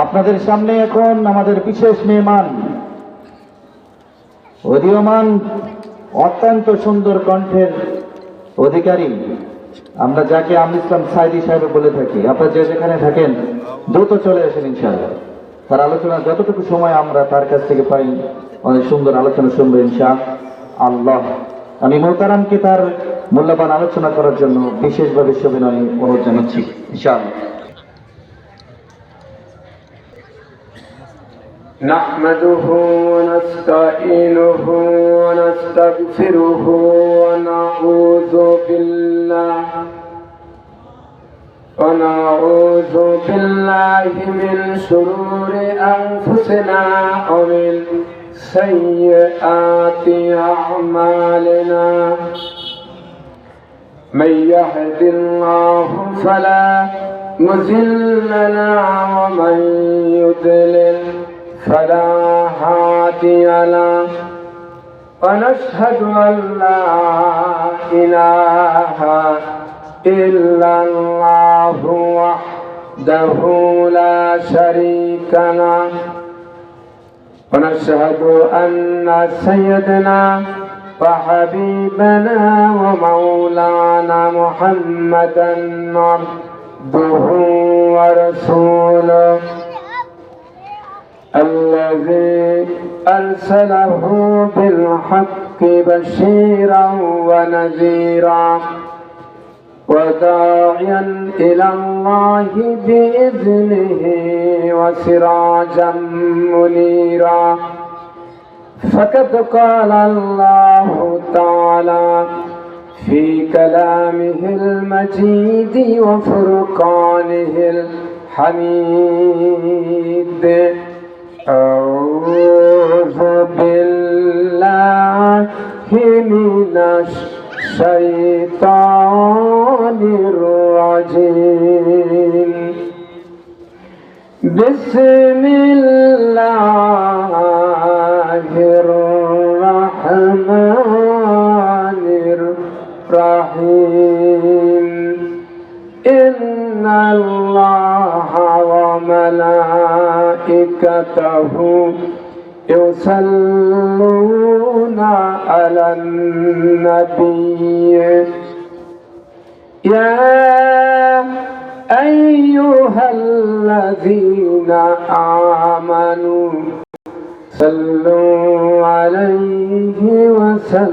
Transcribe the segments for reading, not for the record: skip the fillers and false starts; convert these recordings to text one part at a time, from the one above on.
আপনাদের সামনে এখন আমাদের বিশেষ মেহমান উদীয়মান অত্যন্ত সুন্দর কণ্ঠের অধিকারী, আমরা যাকে আমর ইসলাম সাইদি সাহেব বলে থাকি। আপনারা যে যেখানে থাকেন দ্রুত চলে আসেন ইনশাআল্লাহ। তার আলোচনা যতটুকু সময় আমরা তার কাছ থেকে পাই অনেক সুন্দর আলোচনা শুনবো ইনশাআল্লাহ। আমি মোহতারামকে তার মূল্যবান আলোচনা করার জন্য বিশেষভাবে সবিনয় অনুরোধ জানাচ্ছি ইনশাআল্লাহ। نحمده ونستعينه ونستغفره ونعوذ بالله من شرور أنفسنا ومن سيئات أعمالنا. من يهد الله فلا مضل له ومن يضلل فلا هادي له. ونشهد أن لا إله إلا الله وحده لا شريك له. ونشهد أن سيدنا وحبيبنا ومولانا محمدا عبده ورسوله الذي أرسله بالحق بشيرا ونذيرا وداعيا إلى الله بإذنه وسراجا منيرا. فقد قال الله تعالى في كلامه المجيد وفرقانه الحميد: أعوذ بالله من الشيطان الرجيم. بسم الله الرحمن الرحيم. إن الله وملائكته يصلون على النبي يا أيها الذين آمنوا صلوا عليه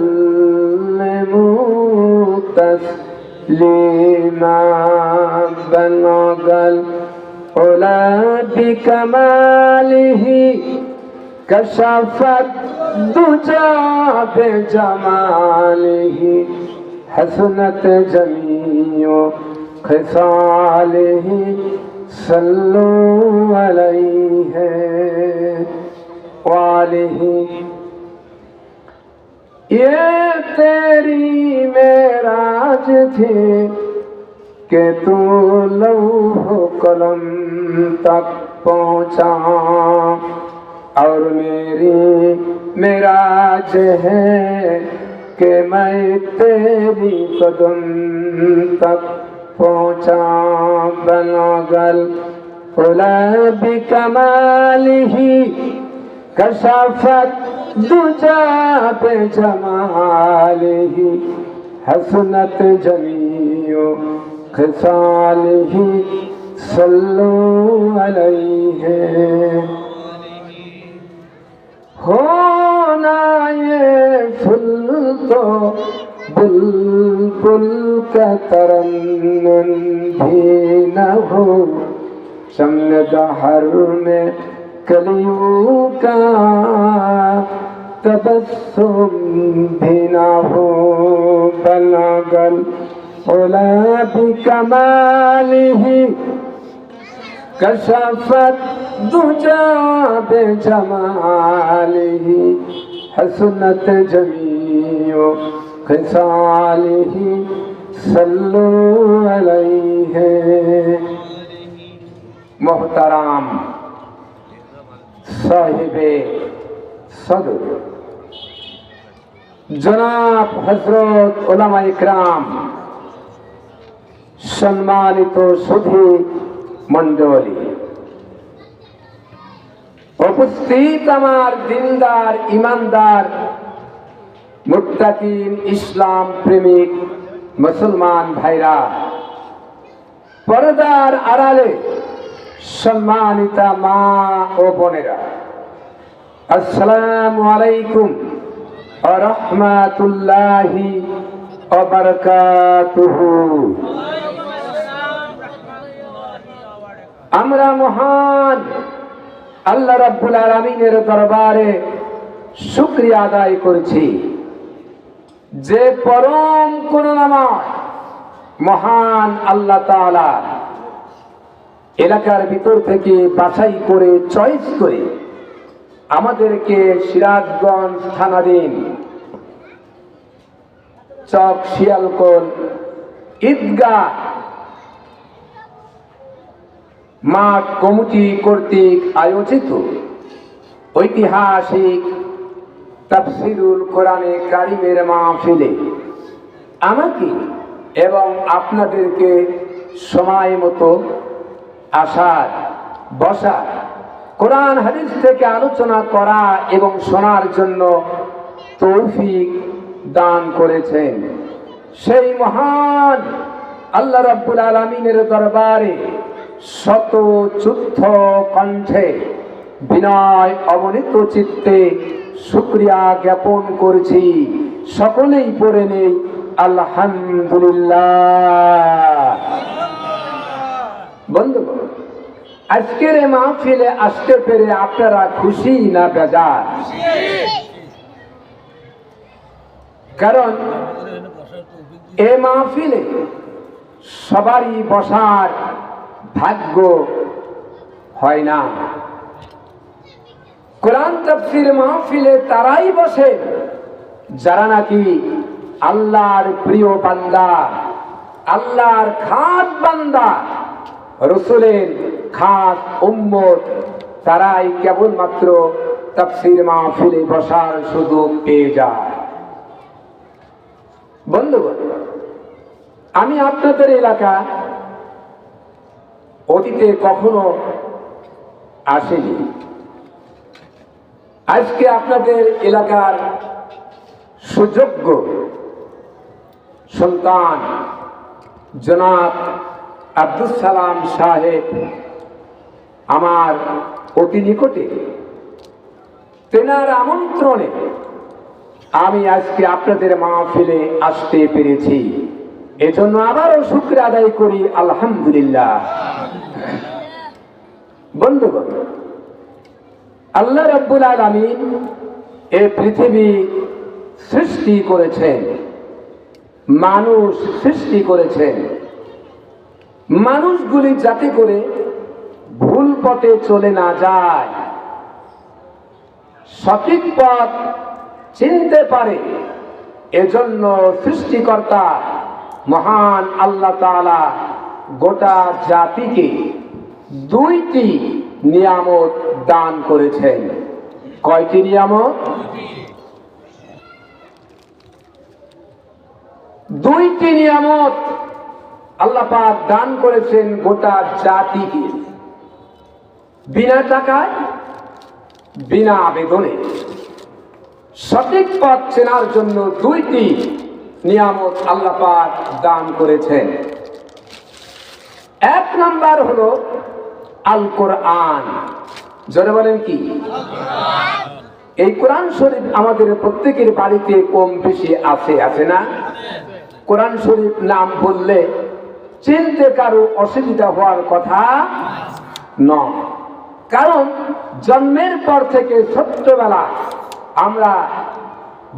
وسلموا تسليما. بلغ العلا بكماله كشفت الدجى بجماله حسنت جميع خصاله. صلوا عليه وآله. ये तेरी मेराज थी कि तू लौह कलम तक पहुँचा, और मेरी मेराज है कि मैं तेरी कदम तक पहुँचा. बलगल उला बिकमालिही कशफत दुजा बेजमालिही हसनत जमीओ खिसालिही. सल्लु अलैहि. होना ये फूल तो बुलबुल का तरन्नुम भी न हो, शम्ल दहर में कलियों का तबस्सुम भी न हो. बलगल उला बिकमालिही कशफत दुजा बेजमालिही हसनत जमीओ खिसालिही. सल्लु अलैहि. मोहतराम साहिबे सदर जनाब हजरत उलमा इकराम, সম্মানিত সুধী মণ্ডলী, উপস্থিত আমার দিনদার ইমানদার মুত্তাকিন ইসলাম প্রেমিক মুসলমান ভাইরা, পর্দার আড়ালে সম্মানিতা মা ও বোনেরা, আসসালামু আলাইকুম ওয়া রাহমাতুল্লাহি ওয়া বারাকাতুহু। আমরা মহান আল্লাহ রাব্বুল আলামিনের দরবারে শুকরিয়া আদায় করছি যে পরম করুণাময় মহান আল্লাহ তাআলা এলাকার ভিতর থেকে বাছাই করে চয়েস করে আমাদেরকে সিরাজগঞ্জ থানাধীন চক শিয়ালকোল ঈদগাহ মাঠ কমিটি কর্তৃক আয়োজিত ঐতিহাসিক তাফসীরুল কোরআনে কারিমের মাহফিলে আমাকে এবং আপনাদেরকে সময় মতো আসার, বসার, কোরআন হাদিস থেকে আলোচনা করা এবং শোনার জন্য তৌফিক দান করেছেন সেই মহান আল্লাহ রাব্বুল আলামিনের দরবারে শত যুদ্ধ কণ্ঠে বিনয় অবনীত চিত্তে শুকরিয়া জ্ঞাপন করছি। সকলেই পড়ে নেই আলহামদুলিল্লাহ। বন্ধুগণ, আজকের এই মাহফিলে আসতে পেরে আপনারা খুশি না বেজার? কারণ এ মাহফিলে সবারই বসার ভাগ্য হয় না। কোরআন তাফসীর মাহফিলে তারাই বসে যারা নাকি আল্লাহর প্রিয় বান্দা, আল্লাহর খাস বান্দা, রাসূলের খাস উম্মত। তারাই কেবলমাত্র তাফসীর মাহফিলে বসার সুযোগ পেয়ে যায়। বন্ধুগণ, আমি আপনাদের এলাকা অতীতে কখনো আসেনি। আজকে আপনাদের এলাকার সুযোগ্য সন্তান জনাব আব্দুল সালাম সাহেব আমার অতি নিকটে, তেনার আমন্ত্রণে আমি আজকে আপনাদের মাহফিলে আসতে পেরেছি। এজন্য আবারও শুকরিয়া আদায় করি আলহামদুলিল্লাহ। বন্ধুগণ, আল্লাহ রাব্বুল আলামিন এই পৃথিবী সৃষ্টি করেছেন, মানুষ সৃষ্টি করেছেন, মানুষগুলি যাতে করে ভুল পথে চলে না যায়, সঠিক পথ চিনতে পারে, এজন্য সৃষ্টিকর্তা মহান আল্লাহ তাআলা গোটা জাতিকে দুইটি নিয়ামত দান করেছেন। কয়টি নিয়ামত? দুইটি নিয়ামত আল্লাহ পাক দান করেছেন গোটা জাতিকে, বিনা টাকায়, বিনা আবেদনে। সঠিক পথ চেনার জন্য দুইটি নিয়ামত আল্লাহ পাক দান করেছেন। এক নাম্বার হলো আল কোরআন। জোরে বলেন কি? এই কোরআন শরীফ আমাদের প্রত্যেকের বাড়িতে কম বেশি আছে, আছে না? কোরআন শরীফ নাম বললে চিনতে কারো অসুবিধা হওয়ার কথা নয়। কারণ জন্মের পর থেকে ছোট্টবেলা আমরা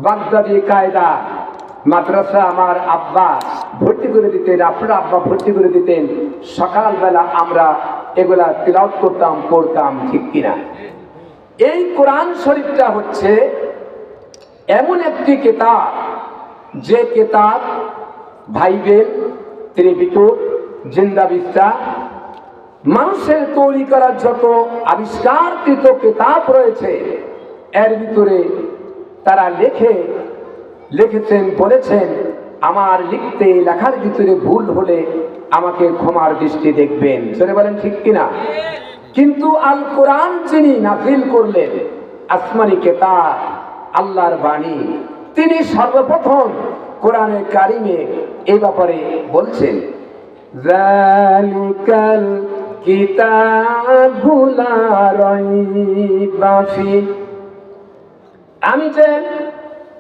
বাগদাদি কায়দা মাদ্রাসা আমার আব্বা ভর্তি করে দিতেন, আপনার আব্বা ভর্তি করে দিতেন। সকালবেলা আমরা এগুলা তিলাওয়াত করতাম, পড়তাম, ঠিক কিনা? এই কোরআন শরীফটা হচ্ছে এমন একটি কিতাব, যে কিতাব বাইবেল, ত্রিপিটক, জিন্দা বিস্তা, মানুষের তৈরি করার যত আবিষ্কারকৃত কিতাব রয়েছে, এর ভিতরে তারা লিখেছেন, বলেছেন আমার লিখতে লেখার ভিতরে ভুল হলে আমাকে ক্ষমার দৃষ্টি দেখবেন। জোরে বলেন ঠিক কিনা? কিন্তু আল কোরআন যিনি নাযিল করলেন, আসমানি কিতাব, আল্লাহর বাণী, তিনি সর্বপ্রথম কোরআনে কারিমে এই ব্যাপারে বলছেন, যালিকাল কিতাবু লা রাইবা ফিহি, আমি যে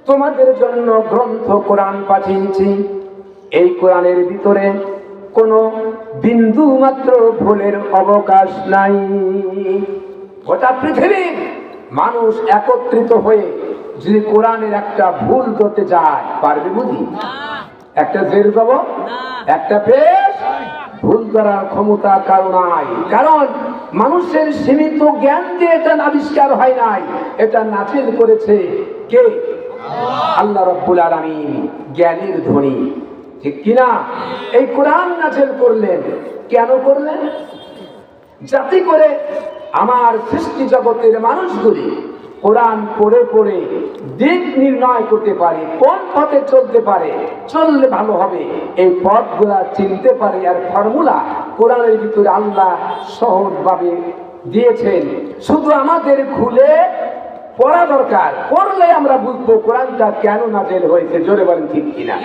তোমাদের জন্য গ্রন্থ কোরআন পাঠিয়েছি, এই কোরআনের ভিতরে কোনো বিন্দু মাত্র ভুলের অবকাশ নাই। গোটা পৃথিবীর মানুষ একত্রিত হয়ে যদি কোরআনের একটা ভুল করতে যায়, পারবে বুঝি? একটা জের যাব, একটা পেশ ভুল করার ক্ষমতা কারো নাই। কারণ মানুষের সীমিত জ্ঞান দিয়ে এটা আবিষ্কার হয় নাই, এটা নাজিল করেছে কে? আল্লাহ রাব্বুল আলামিন, জ্ঞানীর ধনী। ঠিক কিনা? এই কোরআন নাজিল করলেন, কেন করলেন? যাতে করে আমার সৃষ্টি জগতের মানুষগুলি কোরআন পড়ে পড়ে দিক নির্ণয় করতে পারে, কোন পথে চলতে পারে, চললে ভালো হবে, এই পথগুলা চিনতে পারে। আর ফর্মুলা কোরআনের ভিতরে আল্লাহ সহজভাবে দিয়েছেন, শুধু আমাদের খুলে পড়া দরকার, পড়লে আমরা বুঝবো কোরআনটা কেন নাজিল হয়েছে। জোরে বলেন ঠিক কিনা?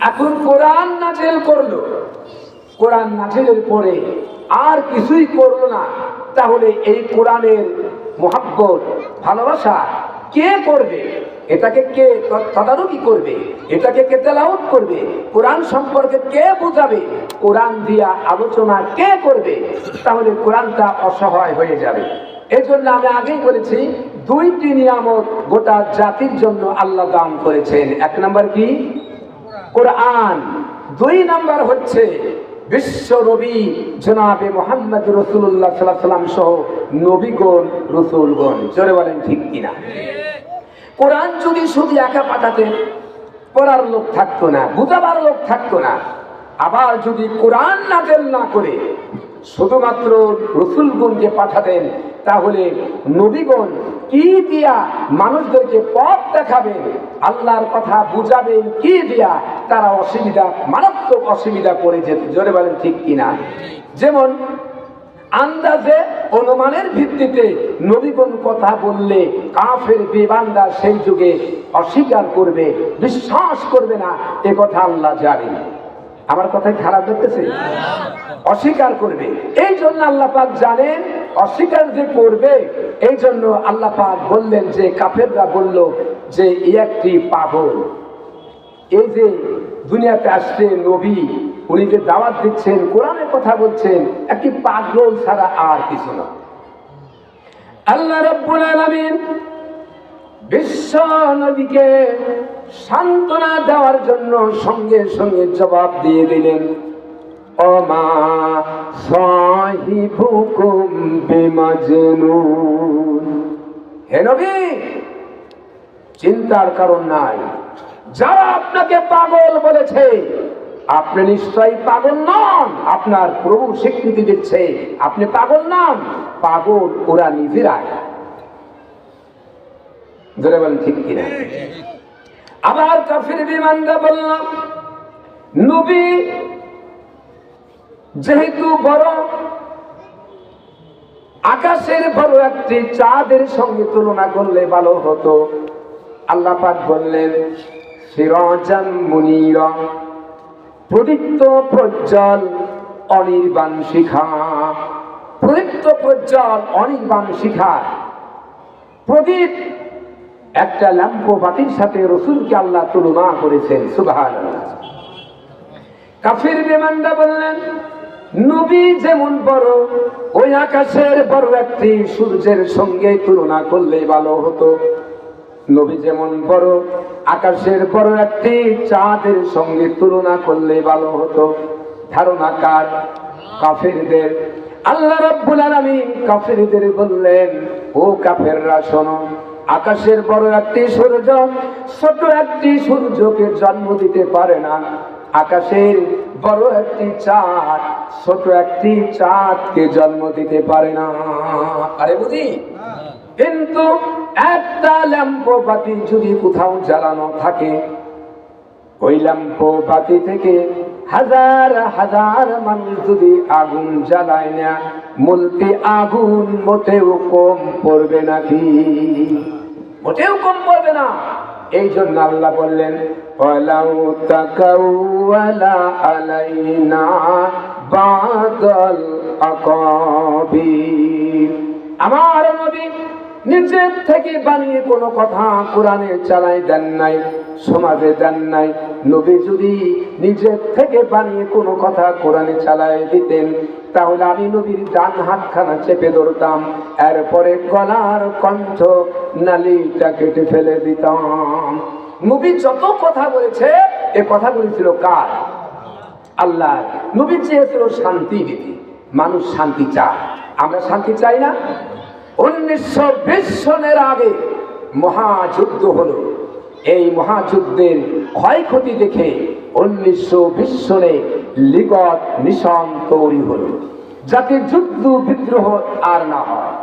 এখন কোরআন নাজিল করলো, কোরআন নাজিলের পরে আর কিছুই করলো না, তাহলে এই কোরআনের মুহাব্বত, ভালোবাসা কে করবে? এটাকে কে তদারকি করবে? এটাকে কে তেলাওয়াত করবে? কোরআন সম্পর্কে কে বোঝাবে? কোরআন দিয়া আলোচনা কে করবে? তাহলে কোরআনটা অসহায় হয়ে যাবে। এই জন্য আমি আগেই বলেছি, দুইটি নিয়ামত গোটা জাতির জন্য আল্লাহ দান করেছেন। এক নাম্বার কি? কোরআন। দুই নাম্বার হচ্ছে বিশ্ব নবী জনাবে মুহাম্মদ রাসূলুল্লাহ সাল্লাল্লাহু আলাইহি ওয়াসাল্লাম সহ নবীগণ, রাসূলগণ। জোরে বলেন ঠিক কিনা? কোরআন যদি শুধু একা পাঠাতেন, পড়ার লোক থাকতো না, বুঝাবার লোক থাকতো না। আবার যদি কোরআন নাযিল না করে শুধুমাত্র রাসূলগণকে পাঠাতেন, তাহলে নবীগণ কি দিয়া মানুষদেরকে পথ দেখাবেন, আল্লাহর কথা বুঝাবেন কি দিয়া? তারা অসুবিধা, মারাত্মক অসুবিধা পড়ে যেত। জোরে বলেন ঠিক কিনা? যেমন আন্দাজে, অনুমানের ভিত্তিতে নবীগণ কথা বললে কাফের বেবান্দা সেই যুগে অস্বীকার করবে, বিশ্বাস করবে না, এ কথা আল্লাহ জানেন। আমার কথাই খারাপ দেখতেছে? অস্বীকার করবে। এই জন্য আল্লাহ পাক জানেন অস্বীকার যে করবে, এই জন্য আল্লাহ পাক বললেন যে কাফেররা বলল যে এই একটি পাগল। এই যে দুনিয়াতে আসছে নবী, উনি যে দাওয়াত দিচ্ছেন, কোরআনের কথা বলছেন, একটি পাগল ছাড়া আর কিছু না। আল্লাহ রাব্বুল আলামিন বিশ্ব নবীকে সান্ত্বনা দেওয়ার জন্য সঙ্গে সঙ্গে জবাব দিয়ে দিলেন, ওমা সাহিবুকুম বিমাজনুন। হে নবী, চিন্তার কারণ নাই। যারা আপনাকে পাগল বলেছে, আপনি নিশ্চয়ই পাগল নন। আপনার প্রভু স্বীকৃতি দিচ্ছে আপনি পাগল নন, পাগল ওরা নিজেরাই। ধরে বলেন ঠিক কিনা? আবার কাফির বিমানরা বলল, নবী যেহেতু বড়, আকাশের বড় একটি চাঁদের সঙ্গে তুলনা করলে ভালো হতো। আল্লাহ পাক বললেন, সিরাজাম মুনীরা, প্রদীপ্ত প্রজ্জ্বল অনির্বাণ শিখা। প্রদীপ্ত প্রজ্জ্বল অনির্বাণ শিখা, প্রদীপ, একটা ল্যাম্প বাতির সাথে রসুলকে আল্লাহ তুলনা করেছেন। সুবহানাল্লাহ। কাফির বেঈমানরা বললেন, নবী যেমন বড়, ওই আকাশের বড় একটি সূর্যের সঙ্গে তুলনা করলে ভালো হতো। নবী যেমন বড়, আকাশের বড় একটি চাঁদের সঙ্গে তুলনা করলে ভালো হতো। ধারণা কার? কাফেরদের। আল্লাহ রাব্বুল আলামিন কাফেরদের বললেন, ও কাফেররা শোনো, আকাশের বড় একটি সূর্য ছোট একটি সূর্যকে জন্ম দিতে পারে না। আকাশের বড় একটি চাঁদ ছোট একটি চাঁদকে জন্ম দিতে পারে না। আরে বুঝি? কিন্তু একটা ল্যাম্প বাতি যদি কোথাও জ্বালানো থাকে, ওই ল্যাম্প বাতি থেকে হাজার হাজার মানুষ যদি আগুন জ্বালায় না, মূলটি আগুন মোটেও কম পড়বে নাকি? মোটেও কম পড়বে না। এই জন্য আল্লাহ বললেন, ওয়ালাউ তাকাওয়ালা আলাইনা বাদাল আকাবির। আমার নবী নিজের থেকে বানিয়ে কোনো কথা কোরআনে চালাই দেন নাই, সমাজে দেন নাই। নবী যদি নিজের থেকে বানিয়ে কোনো কথা কোরআনে চালাই দিতেন, তাহলে আমি নবীর ডান হাতখানা চেপে ধরতাম, এরপরে গলার কণ্ঠ নালীটা কেটে ফেলে দিতাম। নবী যত কথা বলেছে, এ কথাগুলি ছিল কার? আল্লাহ। নবী চেয়েছিল শান্তি দিতে। মানুষ শান্তি চায়, আমরা শান্তি চাই না? 1920 সনের আগে মহাযুদ্ধ হলো। এই মহাযুদ্ধের ক্ষয়ক্ষতি দেখে 1920 সনে লিগত মিশন তৈরি হলো, যাতে যুদ্ধ বিদ্রোহ আর না হয়।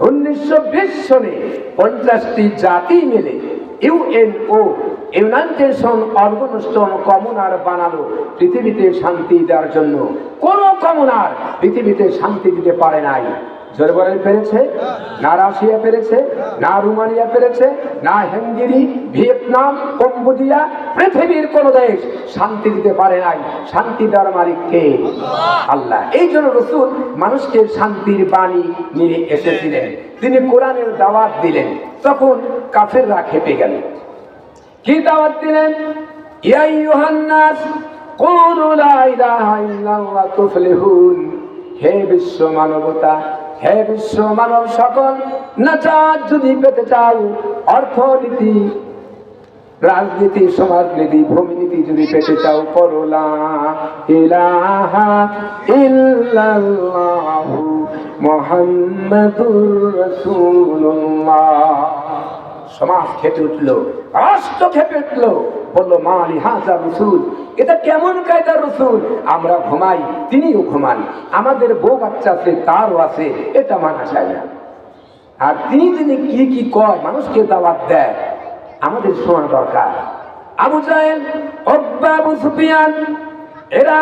1920 সনে 50টি জাতি মিলে ইউএনও, ইউনাইটেড নেশন অর্গানাইজেশন কমুনার বানালো পৃথিবীতে শান্তি দেওয়ার জন্য। কোন কমুনার পৃথিবীতে শান্তি দিতে পারে নাই। জোরে বলেন, পেরেছে? না রাশিয়া পেরেছে, না রোমানিয়া পেরেছে, না হাঙ্গেরি, ভিয়েতনাম, কম্বোডিয়া, পৃথিবীর কোন দেশ শান্তি দিতে পারে নাই। শান্তি দেওয়ার মালিক কে? আল্লাহ। এই জন্য রাসূল মানুষকে শান্তির বাণী নিয়ে এসেছিলেন। তিনি কোরআনের দাওয়াত দিলেন, তখন কাফেররা খেপে গেল। কি দাওয়াত দিলেন? ইয়া আইয়ুহান নাস কুলু লা ইলাহা ইল্লাল্লাহ তুফলিহুন। হে বিশ্ব মানবতা, হে বিশ্ব মানব সকল, নাজাত যদি পেতে চাও, অর্থনীতি, রাজনীতি, সমাজনীতি, ভূমিনীতি যদি পেতে চাও, পড়ো লা ইলাহা ইল্লাল্লাহু মুহাম্মাদুর রাসূলুল্লাহ। সমাজ খেপে উঠলো, রাষ্ট্র খেপে উঠলো, বললো মালি হাজা রাসূল, এটা কেমন কায়দার রাসূল? আমরা ঘুমাই, তিনিও ঘুমান, আমাদের বউ বাচ্চা আছে, তারও আছে, এটা মানা যায় না। আর তিনি কি কি কয়, মানুষকে দাওয়াত দেয়, আমাদের শোনা দরকার। আবু জাহেল, উতবা, আবু সুফিয়ান, এরা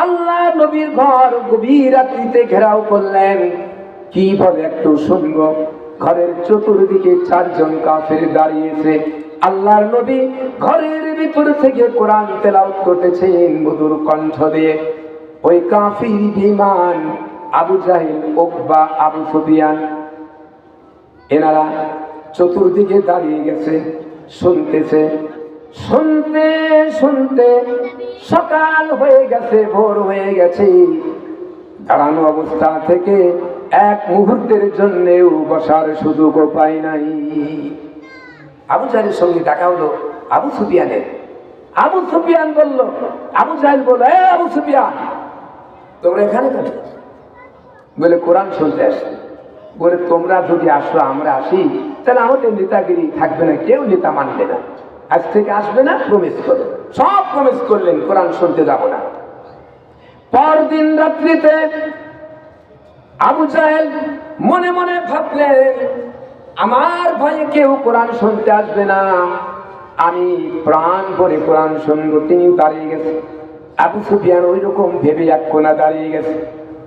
আল্লাহ নবীর ঘর গভীর রাত্রিতে ঘেরাও করলেন। কি বলে একটু শুনবো। ঘরের চতুর্দিকে 4 জন কাফের দাঁড়িয়েছে। আল্লাহর নবী ঘরের ভিতর থেকে কোরআন তেলাওয়াত করতেছেন মধুর কণ্ঠ দিয়ে। ওই কাফির বিমান আবু জাহেল, উতবা, আবু সুফিয়ান, এনারা চতুর্দিকে দাঁড়িয়ে গেছে, শুনতেছে। শুনতে শুনতে সকাল হয়ে গেছে, ভোর হয়ে গেছে। দাঁড়ানো অবস্থা থেকে এক মুহূর্তের জন্যেও বসার সুযোগও পায় নাই। আবু জাহেলের সঙ্গে দেখা হলো আবু সুফিয়ানের। আবু সুফিয়ান বলল, আবু জাহেল বলল, এ আবু সুফিয়ান, তোমরা এখানে কেন? বলে কোরআন শুনতে আসছি। বলে তোমরা যদি আসো, আমরা আসি, তাহলে আমাদের নেতাগিরি থাকবে না, কেউ নেতা মানবে না, আজ থেকে আসবে না, প্রমিস করে। সব প্রমিস করলেন, কোরআন শুনতে যাব না। পরদিন রাত্রিতে আবু জাহেল মনে মনে ভাবলেন, আমার ভয়ে কেউ কোরআন শুনতে আসবে না, আমি প্রাণ ভরে কোরআন শুনবো। তিনি দাঁড়িয়ে গেছে। আবু সুফিয়ান ওই রকম ভেবে এক কোণা দাঁড়িয়ে গেছে,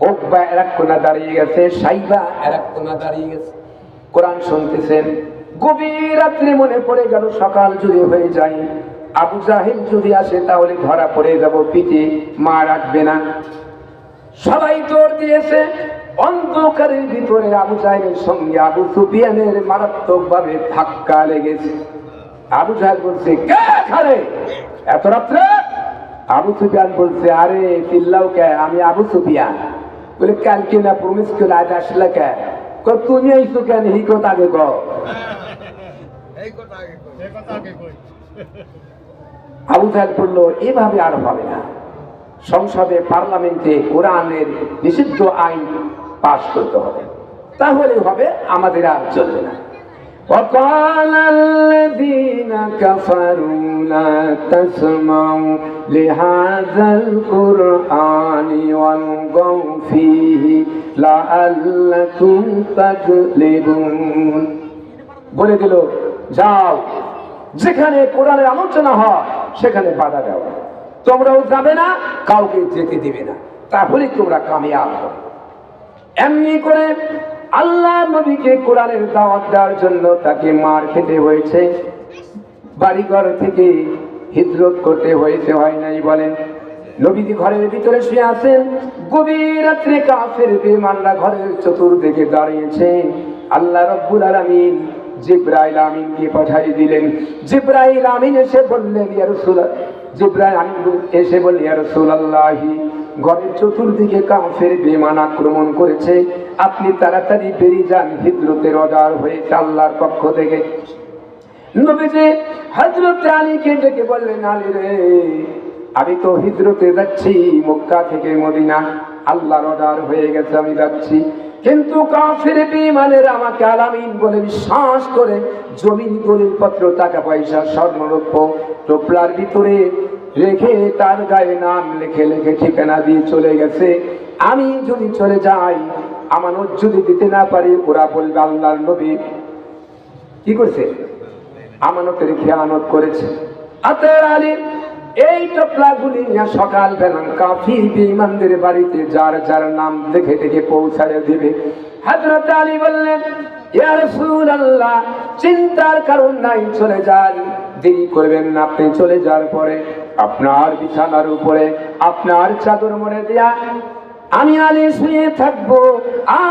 উতবা এক কোণা দাঁড়িয়ে গেছে, সাইবা এক কোণা দাঁড়িয়ে গেছে, কোরআন শুনতেছেন। গভীর রাত্রে মনে পড়ে গেল, সকাল যদি হয়ে যায়, আবু জাহেল যদি আসে, তাহলে ধরা পড়ে যাব, পিঠে মা রাখবে না। সবাই দৌড় দিয়েছে। অন্ধকারের ভিতরে আবু জাহেলের সঙ্গে আবু সুফিয়ানের মারাত্মক ভাবে ধাক্কা লেগেছে। আবু জাহেল বলছে, কে এখানে এত রাত্রে? আবু সুফিয়ান বলছে, আরে চিল্লাও কে, আমি আবু সুফিয়ান। বলে কালকে না প্রমিস করে আজ আসলে কে? তুমি আইসো কেন? এই কথা আগে কও। আবু জাহেল বলল, এভাবে আর হবে না, সংসদে, পার্লামেন্টে কোরআনের নিষিদ্ধ আইন পাশ করতে হবে, তাহলে হবে, আমাদের আর চলবে না। وقال الذين كفروا لا تسمعوا لهذا القرآن والغوا فيه لعلكم تغلبون। বলে দিল, যাও যেখানে কোরআনের আলোচনা হয় সেখানে বাধা দেওয়া। তোমরাও যাবে না, কাউকে যেতে দিবে না, তাহলে তোমরা কামিয়াব হবে। এমনি করে আল্লাহ নবীকে কোরআনের দাওয়াত দেওয়ার জন্য তাকে মার খেতে হয়েছে, বাড়িঘর থেকে হিজরত করতে হয়েছে, হয় নাই বলেন? নবীজি ঘরের ভিতরে শুয়ে আছেন, গভীর রাত্রে কাফের বেঈমানরা ঘরের চতুর্দিকে দাঁড়িয়েছে। আল্লাহ রাব্বুল আলামিন জিবরাইল আমিনকে পাঠিয়ে দিলেন। জিবরাইল আমিন এসে বললেন, ইয়া রাসূলুল্লাহ, জিবরাইল আমিন এসে বললেন, ইয়া রাসূলুল্লাহ, ঘরের চতুর্দিকে কাফের বেঈমান আক্রমণ করেছে, আপনি তাড়াতাড়ি বেরিয়ে যান, হিজরতের অর্ডার হয়েছে আল্লাহর পক্ষ থেকে। নবীজি হযরত আলীকে ডেকে বললেন, আলী রে, আমি তো হিজরতে যাচ্ছি মক্কা থেকে মদিনা, আল্লাহর অর্ডার হয়ে গেছে, আমি যাচ্ছি, কিন্তু কাফের বেঈমানেরা আমাকে আলামিন বলে বিশ্বাস করে জমিন, দলিলপত্র, টাকা পয়সা, স্বর্ণরৌপ্য টোপলার ভিতরে রেখে তার গায়ে নাম লিখে লিখে ঠিকানা দিয়ে চলে গেছে। আমি যদি চলে যাই, আমানত যদি দিতে না পারি, ওরা বলবে আল্লাহর নবী কি করছে? আমানতের খেয়ানত করেছে। আতর আলী এই টোপলাগুলি নিয়ে সকাল বেলা কাফির বেঈমানদের বাড়িতে যার যার নাম দেখে দেখে পৌঁছায় দিবে। হযরত আলী বললেন, ইয়া রাসূলুল্লাহ, চিন্তার কারণ নাই, চলে যান, দেরি করবেন না। আপনি চলে যাওয়ার পরে আপনার বিছানার উপরে আপনার চাদর মুড়ে দেয়া আমি আলী শুয়ে থাকবো,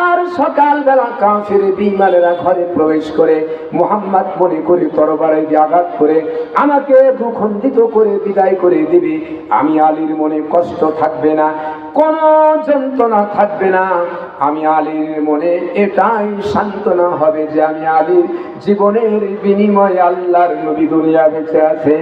আর সকালবেলা কাফির বেঈমানেরা ঘরে প্রবেশ করে মুহাম্মদ মনে করে তরবারে দিয়ে আঘাত করে আমাকে দুঃখণ্ডিত করে বিদায় করে দিবে। আমি আলীর মনে কষ্ট থাকবে না, কোনো যন্ত্রণা থাকবে না। আমি আলীর মনে এটাই সান্ত্বনা হবে যে আমি আলীর জীবনের বিনিময়ে আল্লাহর নবী দুনিয়া বেঁচে আছে।